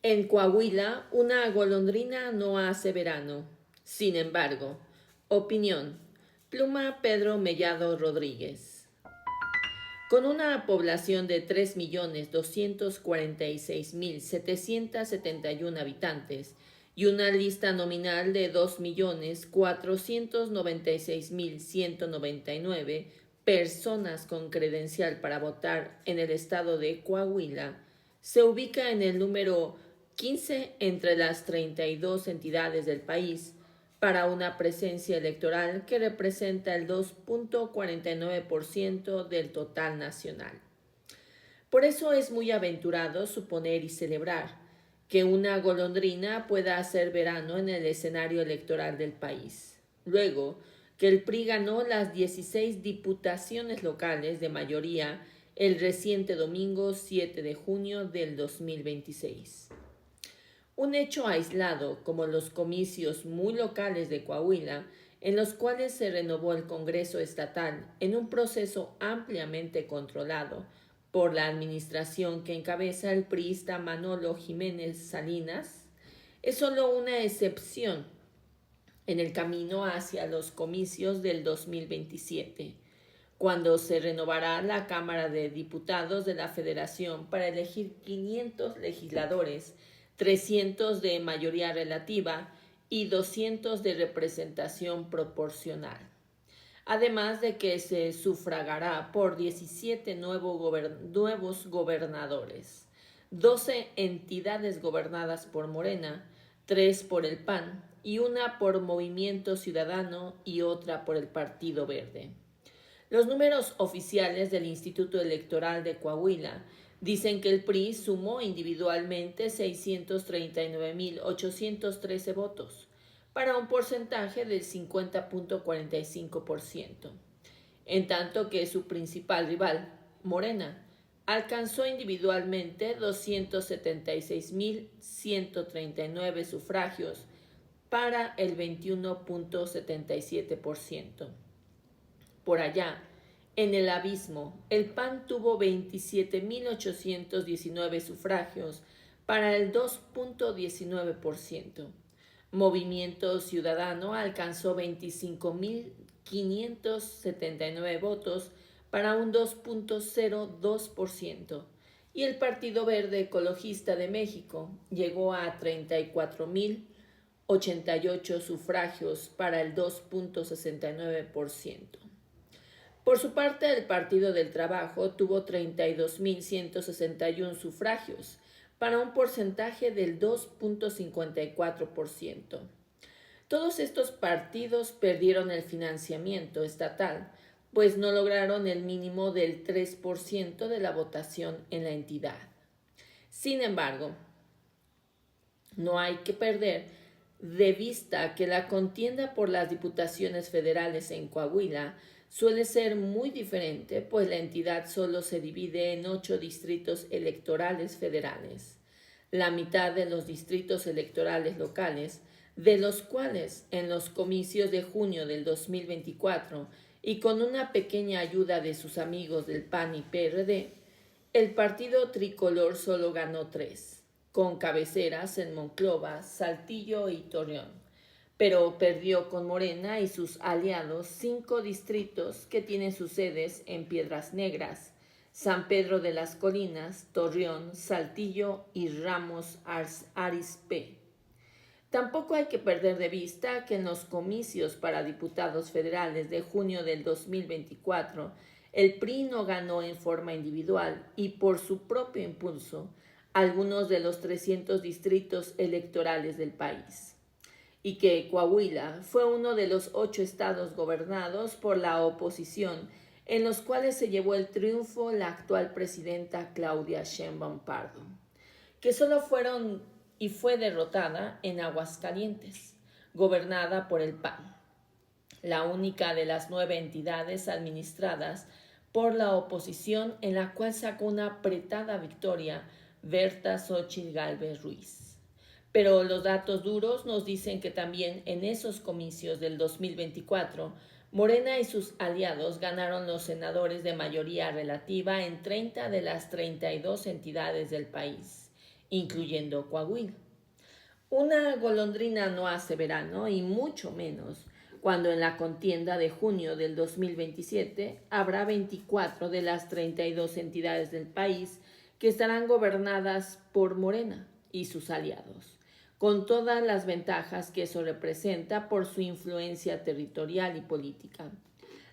En Coahuila, una golondrina no hace verano. Sin embargo, opinión. Pluma Pedro Mellado Rodríguez. Con una población de 3.246.771 habitantes y una lista nominal de 2.496.199 personas con credencial para votar en el estado de Coahuila, se ubica en el número 15 entre las 32 entidades del país para una presencia electoral que representa el 2.49% del total nacional. Por eso es muy aventurado suponer y celebrar que una golondrina pueda hacer verano en el escenario electoral del país. Luego, que el PRI ganó las 16 diputaciones locales de mayoría el reciente domingo 7 de junio del 2026. Un hecho aislado, como los comicios muy locales de Coahuila, en los cuales se renovó el Congreso Estatal en un proceso ampliamente controlado por la administración que encabeza el priista Manolo Jiménez Salinas, es solo una excepción en el camino hacia los comicios del 2027, cuando se renovará la Cámara de Diputados de la Federación para elegir 500 legisladores, 300 de mayoría relativa y 200 de representación proporcional. Además de que se sufragará por 17 nuevos gobernadores, 12 entidades gobernadas por Morena, 3 por el PAN y una por Movimiento Ciudadano y otra por el Partido Verde. Los números oficiales del Instituto Electoral de Coahuila dicen que el PRI sumó individualmente 639.813 votos, para un porcentaje del 50.45%, en tanto que su principal rival, Morena, alcanzó individualmente 276.139 sufragios para el 21.77%. Por allá, en el abismo, el PAN tuvo 27.819 sufragios para el 2.19%. Movimiento Ciudadano alcanzó 25.579 votos para un 2.02%. Y el Partido Verde Ecologista de México llegó a 34.088 sufragios para el 2.69%. Por su parte, el Partido del Trabajo tuvo 32.161 sufragios, para un porcentaje del 2.54%. Todos estos partidos perdieron el financiamiento estatal, pues no lograron el mínimo del 3% de la votación en la entidad. Sin embargo, no hay que perder de vista que la contienda por las diputaciones federales en Coahuila suele ser muy diferente, pues la entidad solo se divide en 8 distritos electorales federales, la mitad de los distritos electorales locales, de los cuales en los comicios de junio del 2024 y con una pequeña ayuda de sus amigos del PAN y PRD, el partido tricolor solo ganó 3, con cabeceras en Monclova, Saltillo y Torreón, pero perdió con Morena y sus aliados 5 distritos que tienen sus sedes en Piedras Negras, San Pedro de las Colinas, Torreón, Saltillo y Ramos Arizpe. Tampoco hay que perder de vista que en los comicios para diputados federales de junio del 2024, el PRI no ganó en forma individual y por su propio impulso algunos de los 300 distritos electorales del país, y que Coahuila fue uno de los 8 estados gobernados por la oposición en los cuales se llevó el triunfo la actual presidenta Claudia Sheinbaum Pardo, que solo fueron y fue derrotada en Aguascalientes, gobernada por el PAN, la única de las 9 entidades administradas por la oposición en la cual sacó una apretada victoria Berta Xóchitl Gálvez Ruiz. Pero los datos duros nos dicen que también en esos comicios del 2024, Morena y sus aliados ganaron los senadores de mayoría relativa en 30 de las 32 entidades del país, incluyendo Coahuila. Una golondrina no hace verano y mucho menos cuando en la contienda de junio del 2027 habrá 24 de las 32 entidades del país que estarán gobernadas por Morena y sus aliados, con todas las ventajas que eso representa por su influencia territorial y política.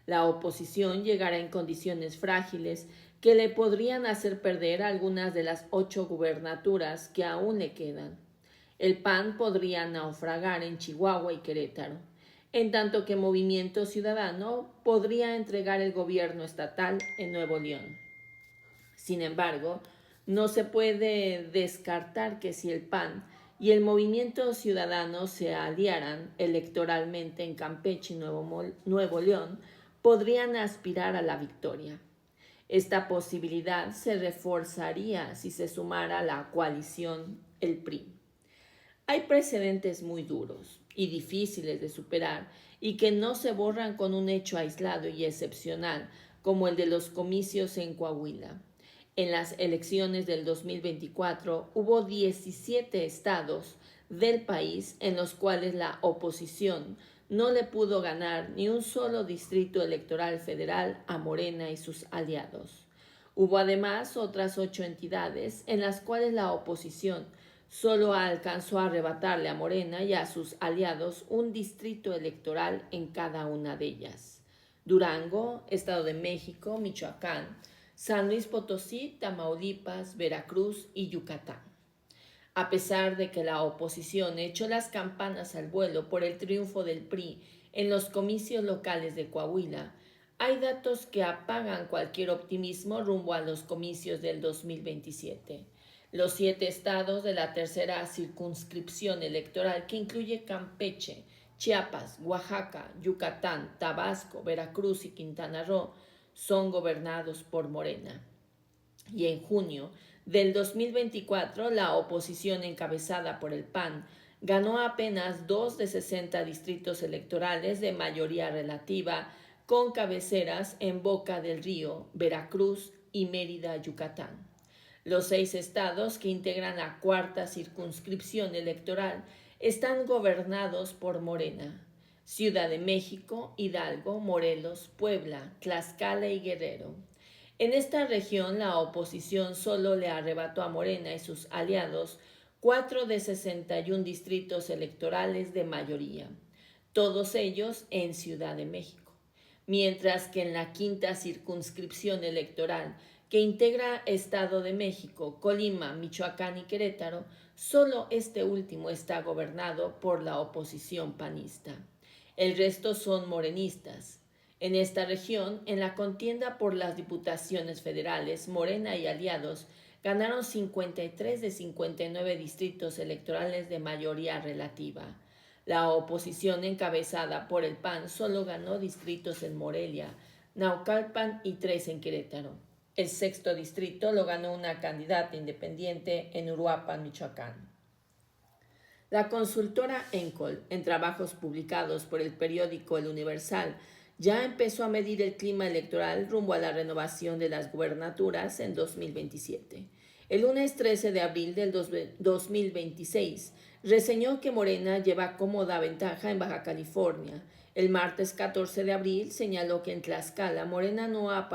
La oposición llegará en condiciones frágiles que le podrían hacer perder algunas de las 8 gubernaturas que aún le quedan. El PAN podría naufragar en Chihuahua y Querétaro, en tanto que Movimiento Ciudadano podría entregar el gobierno estatal en Nuevo León. Sin embargo, no se puede descartar que si el PAN y el Movimiento Ciudadano se aliaran electoralmente en Campeche y Nuevo León, podrían aspirar a la victoria. Esta posibilidad se reforzaría si se sumara a la coalición el PRI. Hay precedentes muy duros y difíciles de superar y que no se borran con un hecho aislado y excepcional como el de los comicios en Coahuila. En las elecciones del 2024 hubo 17 estados del país en los cuales la oposición no le pudo ganar ni un solo distrito electoral federal a Morena y sus aliados. Hubo además otras 8 entidades en las cuales la oposición solo alcanzó a arrebatarle a Morena y a sus aliados un distrito electoral en cada una de ellas: Durango, Estado de México, Michoacán, San Luis Potosí, Tamaulipas, Veracruz y Yucatán. A pesar de que la oposición echó las campanas al vuelo por el triunfo del PRI en los comicios locales de Coahuila, hay datos que apagan cualquier optimismo rumbo a los comicios del 2027. Los 7 estados de la tercera circunscripción electoral, que incluye Campeche, Chiapas, Oaxaca, Yucatán, Tabasco, Veracruz y Quintana Roo, son gobernados por Morena. Y en junio del 2024, la oposición encabezada por el PAN ganó apenas 2 de 60 distritos electorales de mayoría relativa, con cabeceras en Boca del Río, Veracruz y Mérida, Yucatán. Los 6 estados que integran la cuarta circunscripción electoral están gobernados por Morena: Ciudad de México, Hidalgo, Morelos, Puebla, Tlaxcala y Guerrero. En esta región, la oposición solo le arrebató a Morena y sus aliados 4 de 61 distritos electorales de mayoría, todos ellos en Ciudad de México, mientras que en la quinta circunscripción electoral, que integra Estado de México, Colima, Michoacán y Querétaro, solo este último está gobernado por la oposición panista. El resto son morenistas. En esta región, en la contienda por las diputaciones federales, Morena y aliados ganaron 53 de 59 distritos electorales de mayoría relativa. La oposición encabezada por el PAN solo ganó distritos en Morelia, Naucalpan y 3 en Querétaro. El 6º distrito lo ganó una candidata independiente en Uruapan, Michoacán. La consultora Encol, en trabajos publicados por el periódico El Universal, ya empezó a medir el clima electoral rumbo a la renovación de las gubernaturas en 2027. El lunes 13 de abril del 2026 reseñó que Morena lleva cómoda ventaja en Baja California. El martes 14 de abril señaló que en Tlaxcala Morena no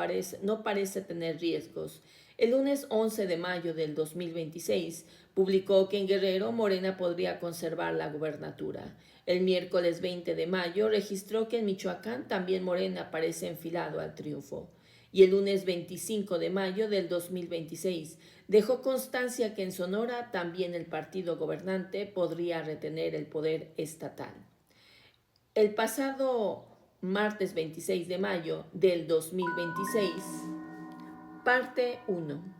parece tener riesgos. El lunes 11 de mayo del 2026 publicó que en Guerrero Morena podría conservar la gubernatura. El miércoles 20 de mayo registró que en Michoacán también Morena parece enfilado al triunfo. Y el lunes 25 de mayo del 2026 dejó constancia que en Sonora también el partido gobernante podría retener el poder estatal. El pasado martes 26 de mayo del 2026, parte 1.